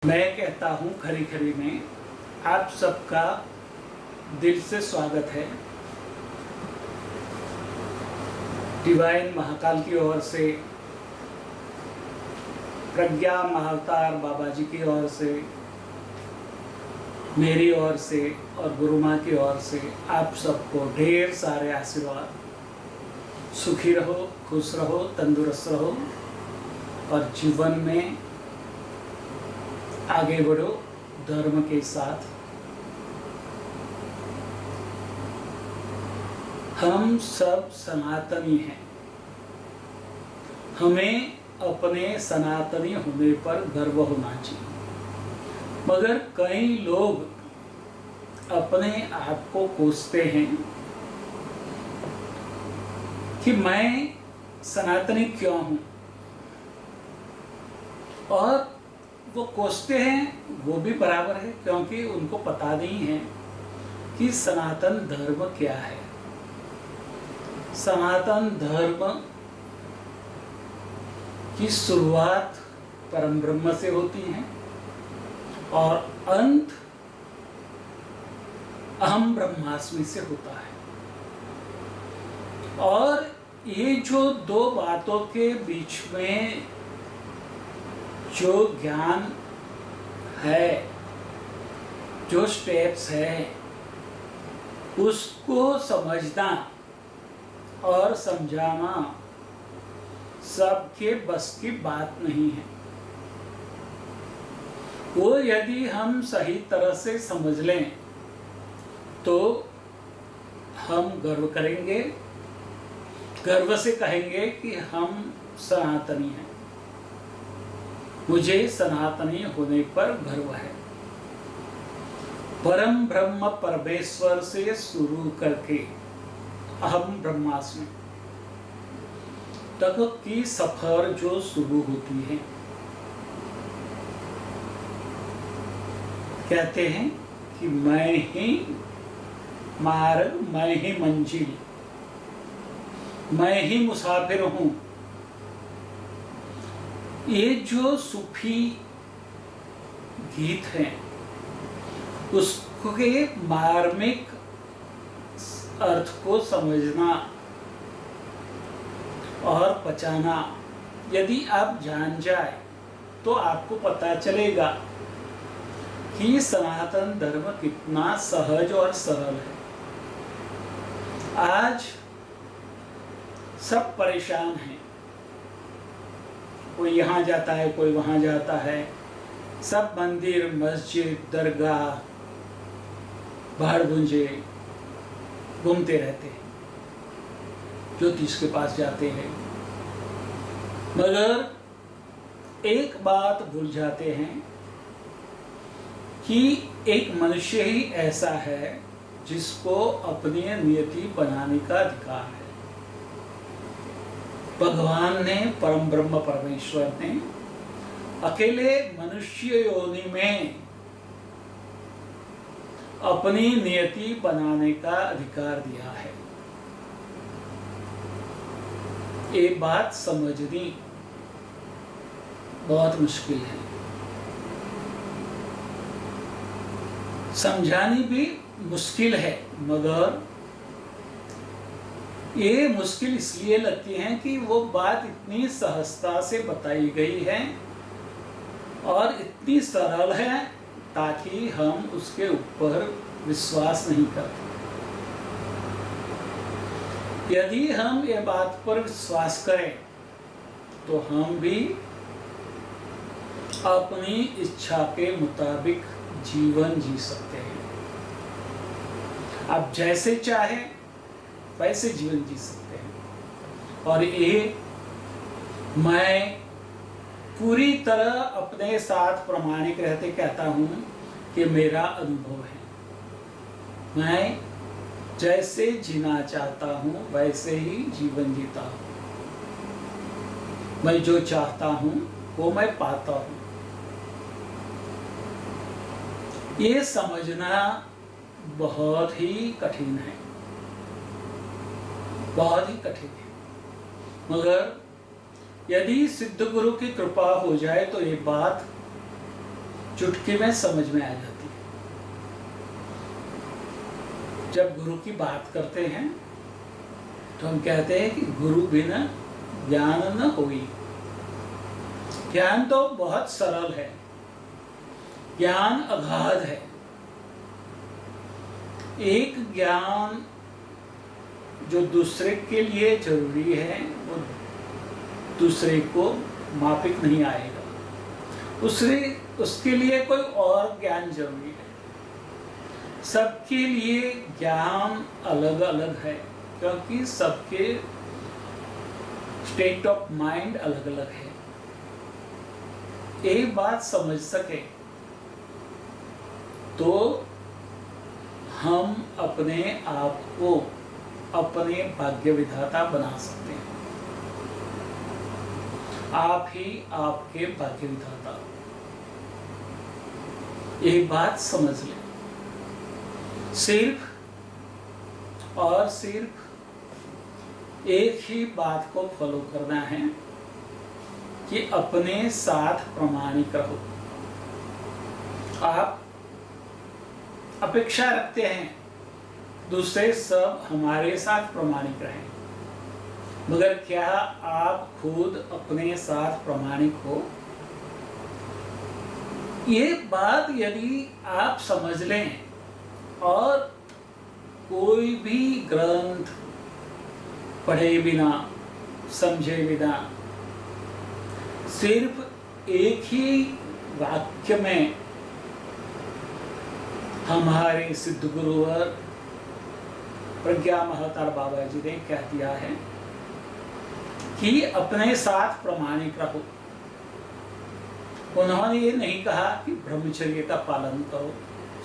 मैं कहता हूँ खरी खरी में आप सबका दिल से स्वागत है। डिवाइन महाकाल की ओर से, प्रज्ञा महाअवतार बाबा जी की ओर से, मेरी ओर से और गुरु माँ की ओर से आप सबको ढेर सारे आशीर्वाद। सुखी रहो, खुश रहो, तंदुरुस्त रहो और जीवन में आगे बढ़ो धर्म के साथ। हम सब सनातनी हैं। हमें अपने सनातनी होने पर गर्व होना चाहिए, मगर कई लोग अपने आप को कोसते हैं कि मैं सनातनी क्यों हूं, और वो कोसते हैं वो भी बराबर है, क्योंकि उनको पता नहीं है कि सनातन धर्म क्या है। सनातन धर्म की शुरुआत परम ब्रह्म से होती है और अंत अहम ब्रह्मास्मि से होता है। और ये जो दो बातों के बीच में जो ज्ञान है, जो स्टेप्स है, उसको समझना और समझाना सबके बस की बात नहीं है। वो यदि हम सही तरह से समझ लें तो हम गर्व करेंगे, गर्व से कहेंगे कि हम सनातनी हैं। मुझे सनातनी होने पर गर्व है। परम ब्रह्म परमेश्वर से शुरू करके अहम ब्रह्मास्मि तक की सफर जो शुरू होती है, कहते हैं कि मैं ही मार्ग, मैं ही मंजिल, मैं ही मुसाफिर हूं। ये जो सूफी गीत हैं, उसके मार्मिक अर्थ को समझना और पचाना यदि आप जान जाए तो आपको पता चलेगा कि सनातन धर्म कितना सहज और सरल है। आज सब परेशान हैं, कोई यहाँ जाता है, कोई वहाँ जाता है, सब मंदिर, मस्जिद, दरगाह, भाड़-भूंजे घूमते रहते हैं, ज्योतिष के पास जाते हैं, मगर एक बात भूल जाते हैं कि एक मनुष्य ही ऐसा है जिसको अपनी नियति बनाने का अधिकार है। भगवान ने, परम ब्रह्म परमेश्वर ने अकेले मनुष्य योनि में अपनी नियति बनाने का अधिकार दिया है। ये बात समझनी बहुत मुश्किल है, समझानी भी मुश्किल है, मगर ये मुश्किल इसलिए लगती है कि वो बात इतनी सहजता से बताई गई है और इतनी सरल है ताकि हम उसके ऊपर विश्वास नहीं करते। यदि हम ये बात पर विश्वास करें तो हम भी अपनी इच्छा के मुताबिक जीवन जी सकते हैं। आप जैसे चाहे वैसे जीवन जी सकते हैं। और ये मैं पूरी तरह अपने साथ प्रमाणिक रहते कहता हूँ कि मेरा अनुभव है। मैं जैसे जीना चाहता हूँ वैसे ही जीवन जीता हूँ। मैं जो चाहता हूँ वो मैं पाता हूँ। ये समझना बहुत ही कठिन है, बहुत ही कठिन है, मगर यदि सिद्ध गुरु की कृपा हो जाए तो ये बात चुटकी में समझ में आ जाती है। जब गुरु की बात करते हैं तो हम कहते हैं कि गुरु बिना ज्ञान न होई। ज्ञान तो बहुत सरल है, ज्ञान अगाध है। एक ज्ञान जो दूसरे के लिए जरूरी है वो दूसरे को मापिक नहीं आएगा, उसके लिए कोई और ज्ञान जरूरी है। सबके लिए ज्ञान अलग अलग है, क्योंकि सबके स्टेट ऑफ माइंड अलग अलग है। एक बात समझ सके तो हम अपने आप को अपने भाग्य विधाता बना सकते हैं। आप ही आपके भाग्य विधाता। एक बात समझ लें, सिर्फ और सिर्फ एक ही बात को फॉलो करना है कि अपने साथ प्रामाणिक रहो। आप अपेक्षा रखते हैं दूसरे सब हमारे साथ प्रामाणिक रहें, मगर क्या आप खुद अपने साथ प्रामाणिक हो? ये बात यदि आप समझ लें और कोई भी ग्रंथ पढ़े बिना, समझे बिना, सिर्फ एक ही वाक्य में हमारे सिद्ध गुरुवर प्रज्ञा महतार बाबा जी ने कह दिया है कि अपने साथ प्रामाणिक रहो। उन्होंने ये नहीं कहा कि ब्रह्मचर्य का पालन करो,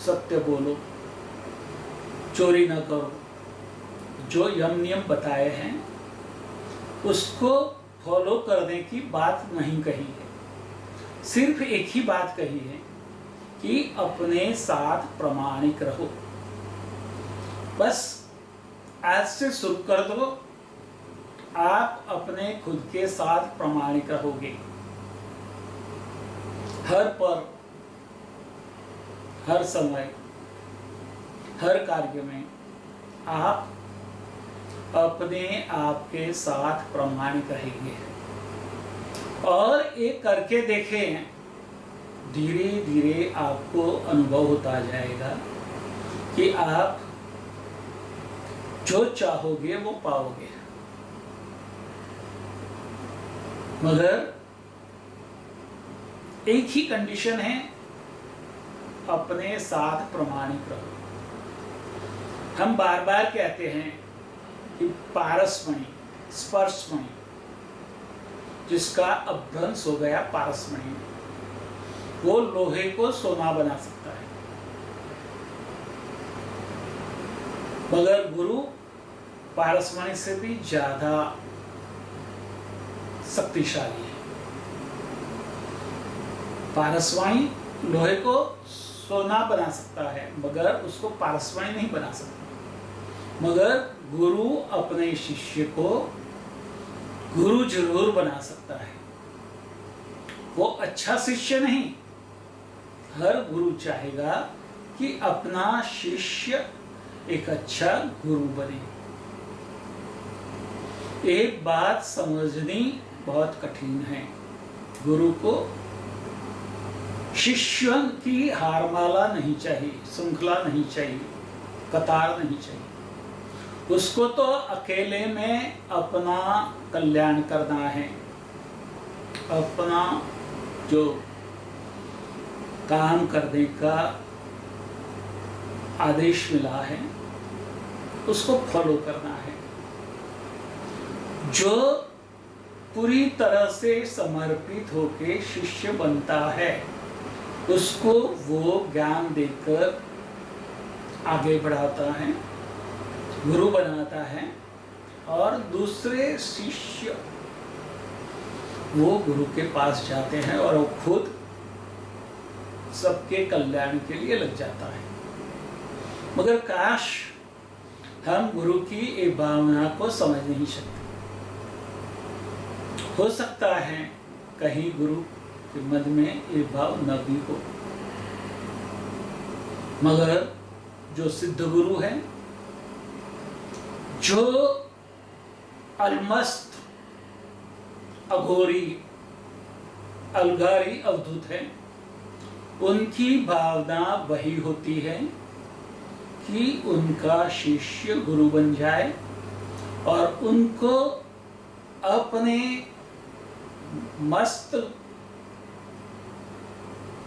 सत्य बोलो, चोरी न करो। जो यम नियम बताए हैं उसको फॉलो करने की बात नहीं कही है, सिर्फ एक ही बात कही है कि अपने साथ प्रामाणिक रहो। बस आज से शुरू कर दो, आप अपने खुद के साथ प्रामाणिक रहोगे। हर पल, हर समय, हर कार्य में आप अपने आप के साथ प्रामाणिक रहेंगे। और एक करके देखें, धीरे धीरे आपको अनुभव होता जाएगा कि आप जो चाहोगे वो पाओगे। मगर एक ही कंडीशन है, अपने साथ प्रामाणिक रहो। हम बार बार कहते हैं कि पारसमणि, स्पर्शमणि, जिसका अभ्रंश हो गया पारसमणि, वो लोहे को सोना बना सकता है। मगर गुरु पारसमणि से भी ज्यादा शक्तिशाली है। पारसमणि लोहे को सोना बना सकता है, मगर उसको पारसमणि नहीं बना सकता। मगर गुरु अपने शिष्य को गुरु जरूर बना सकता है। वो अच्छा शिष्य नहीं, हर गुरु चाहेगा कि अपना शिष्य एक अच्छा गुरु बने। एक बात समझनी बहुत कठिन है, गुरु को शिष्यों की हारमाला नहीं चाहिए, श्रृंखला नहीं चाहिए, कतार नहीं चाहिए। उसको तो अकेले में अपना कल्याण करना है। अपना जो काम करने का आदेश मिला है उसको फॉलो करना है। जो पूरी तरह से समर्पित होकर शिष्य बनता है उसको वो ज्ञान देकर आगे बढ़ाता है, गुरु बनाता है, और दूसरे शिष्य वो गुरु के पास जाते हैं और वो खुद सबके कल्याण के लिए लग जाता है। मगर काश हम गुरु की एक भावना को समझ नहीं सकते। हो सकता है कहीं गुरु के मन में ये भाव न भी हो, मगर जो सिद्ध गुरु है, जो अलमस्त अघोरी अलगारी अवधूत है, उनकी भावना वही होती है कि उनका शिष्य गुरु बन जाए और उनको अपने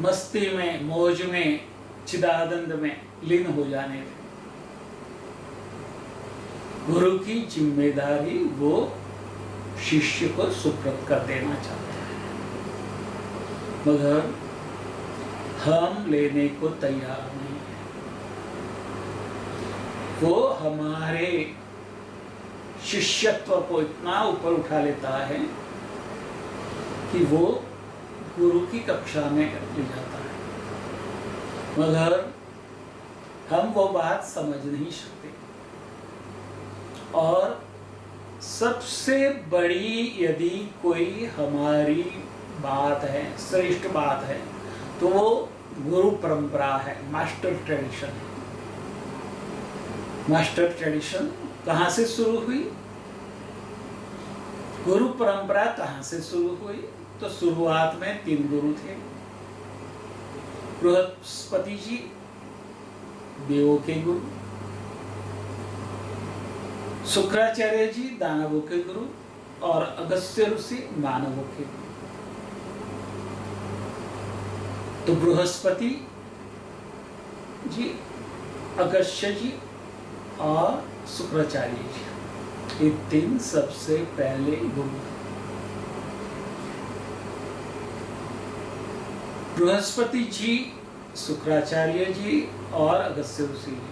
मस्ती में, मौज में, चिदानंद में लीन हो जाने दें। गुरु की जिम्मेदारी वो शिष्य को सुप्रत कर देना चाहते हैं, मगर हम लेने को तैयार नहीं है। वो हमारे शिष्यत्व को इतना ऊपर उठा लेता है कि वो गुरु की कक्षा में ले जाता है, मगर हम वो बात समझ नहीं सकते। और सबसे बड़ी यदि कोई हमारी बात है, श्रेष्ठ बात है, तो वो गुरु परंपरा है, मास्टर ट्रेडिशन है। मास्टर ट्रेडिशन कहाँ से शुरू हुई? गुरु परंपरा कहाँ से शुरू हुई? तो शुरुआत में 3 गुरु थे। बृहस्पति जी देवों के गुरु, शुक्राचार्य जी दानवों के गुरु और अगस्त्य ऋषि मानवों के गुरु। तो बृहस्पति जी, अगस्त्य जी और शुक्राचार्य जी, ये 3 सबसे पहले गुरु। बृहस्पति जी, शुक्राचार्य जी और अगस्त्य ऋषि जी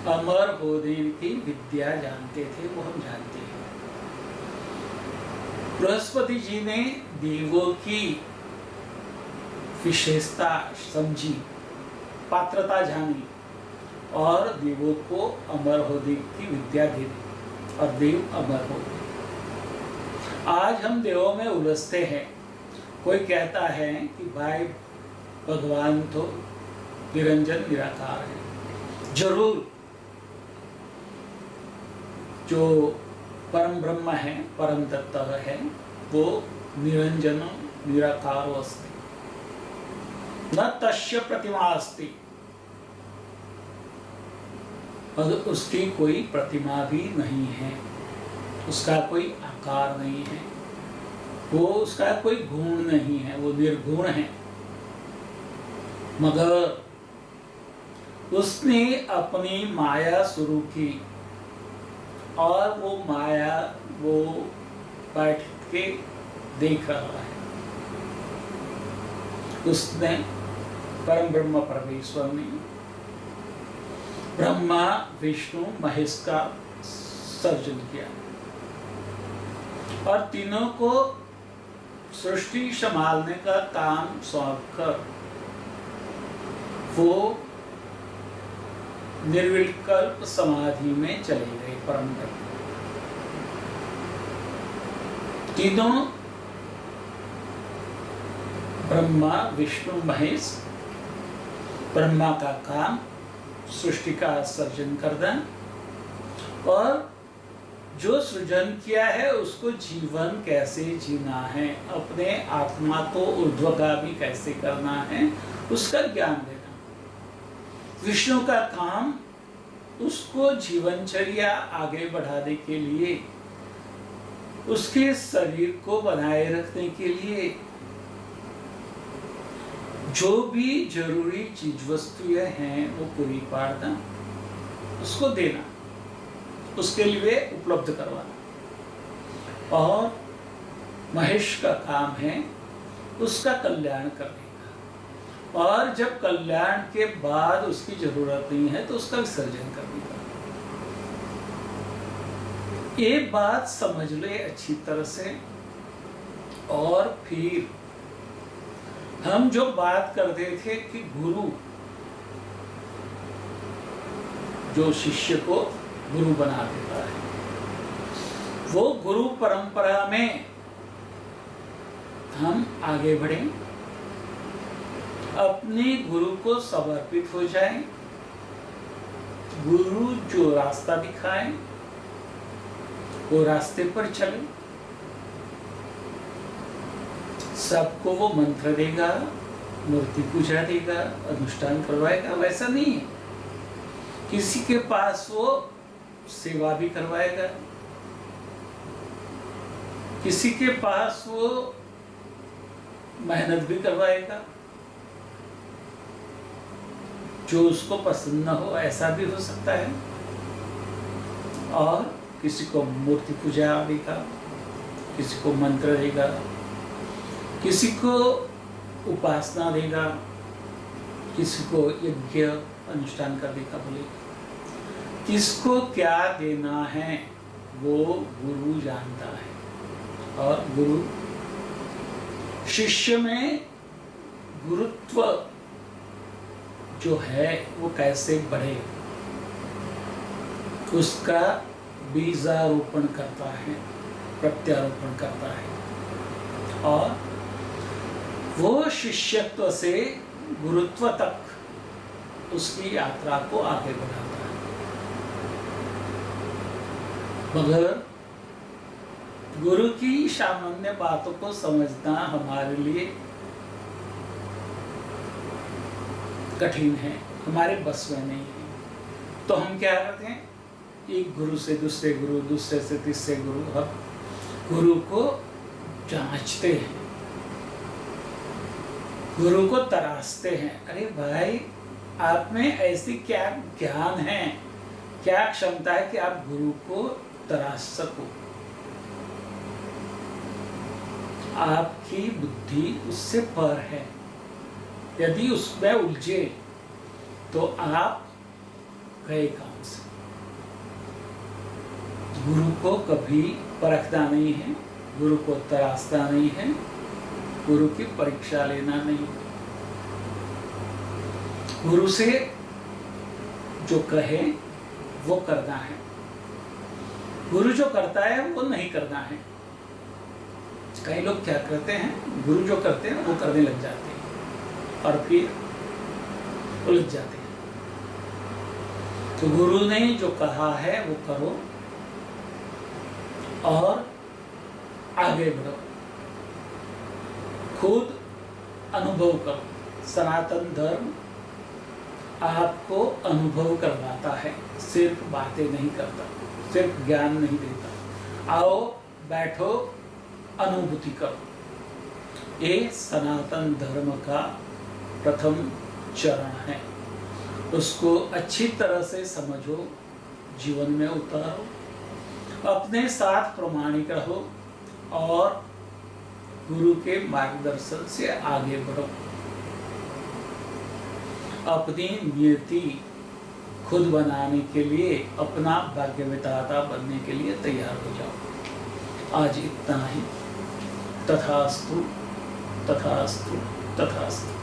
अमर बोधिन की विद्या जानते थे, वो हम जानते हैं। बृहस्पति जी ने देवों की विशेषता समझी, पात्रता जानी और देवों को अमर होने की विद्या दे दी और देव अमर हो गए। आज हम देवों में उलझते हैं। कोई कहता है कि भाई भगवान तो निरंजन निराकार है। जरूर जो परम ब्रह्म है, परम तत्व है, वो निरंजन निराकार अस्ति, न तस्य प्रतिमा अस्ति। और उसकी कोई प्रतिमा भी नहीं है, उसका कोई आकार नहीं है, वो उसका कोई गुण नहीं है, वो निर्गुण है। मगर उसने अपनी माया शुरू की और वो माया वो बैठ के देख रहा है। उसने परम ब्रह्म परमेश्वर ने ब्रह्मा विष्णु महेश का सर्जन किया और तीनों को सृष्टि संभालने का काम सौंपकर वो निर्विकल्प समाधि में चले गए। परम ब्रह्म तीनों, ब्रह्मा विष्णु महेश, ब्रह्मा का काम सृष्टि का सर्जन करना और जो सृजन किया है उसको जीवन कैसे जीना है, अपने आत्मा को ऊर्ध्वगामी कैसे करना है, उसका ज्ञान देना। विष्णु का काम उसको जीवनचर्या आगे बढ़ाने के लिए, उसके शरीर को बनाए रखने के लिए जो भी जरूरी चीज वस्तुएं हैं वो पूरी पाड़ना, उसको देना, उसके लिए उपलब्ध करवाना। और महेश का काम है उसका कल्याण करने का, और जब कल्याण के बाद उसकी जरूरत नहीं है तो उसका विसर्जन करने का। ये बात समझ ले अच्छी तरह से। और फिर हम जो बात करते थे कि गुरु जो शिष्य को गुरु बना देता है, वो गुरु परंपरा में हम आगे बढ़े अपने गुरु को समर्पित हो जाएं। गुरु जो रास्ता दिखाए वो रास्ते पर चले। सबको वो मंत्र देगा, मूर्ति पूजा देगा, अनुष्ठान करवाएगा, वैसा नहीं है। किसी के पास वो सेवा भी करवाएगा, किसी के पास वो मेहनत भी करवाएगा, जो उसको पसंद न हो ऐसा भी हो सकता है। और किसी को मूर्ति पूजा देगा, किसी को मंत्र देगा, किसी को उपासना देगा, किसी को यज्ञ अनुष्ठान करने का बोलेगा। किसको क्या देना है वो गुरु जानता है। और गुरु शिष्य में गुरुत्व जो है वो कैसे बढ़े उसका बीजारोपण करता है, प्रत्यारोपण करता है। और वो शिष्यत्व से गुरुत्व तक उसकी यात्रा को आगे बढ़ाता है। मगर गुरु की सामान्य बातों को समझना हमारे लिए कठिन है, हमारे बस में नहीं है। तो हम क्या करते हैं, एक गुरु से दूसरे गुरु, दूसरे से तीसरे गुरु, हम गुरु को जांचते हैं, गुरु को तराशते हैं। अरे भाई, आप में ऐसी क्या ज्ञान है, क्या क्षमता है कि आप गुरु को तराश सको। आपकी बुद्धि उससे पर है। यदि उसमें उलझे तो आप गए काम से। गुरु को कभी परखना नहीं है, गुरु को तराशना नहीं है, गुरु की परीक्षा लेना नहीं। गुरु से जो कहे वो करना है, गुरु जो करता है वो नहीं करना है। कई लोग क्या करते हैं, गुरु जो करते हैं वो करने लग जाते हैं और फिर उलझ जाते हैं। तो गुरु ने जो कहा है वो करो और आगे बढ़ो, खुद अनुभव करो। सनातन धर्म आपको अनुभव करवाता है, सिर्फ बातें नहीं करता, सिर्फ ज्ञान नहीं देता। आओ बैठो, अनुभूति करो। ये सनातन धर्म का प्रथम चरण है। उसको अच्छी तरह से समझो, जीवन में उतारो, अपने साथ प्रमाणिक रहो और गुरु के मार्गदर्शन से आगे बढ़ो। अपनी नियति खुद बनाने के लिए, अपना भाग्य विधाता बनने के लिए तैयार हो जाओ। आज इतना ही। तथास्तु, तथास्तु, तथास्तु।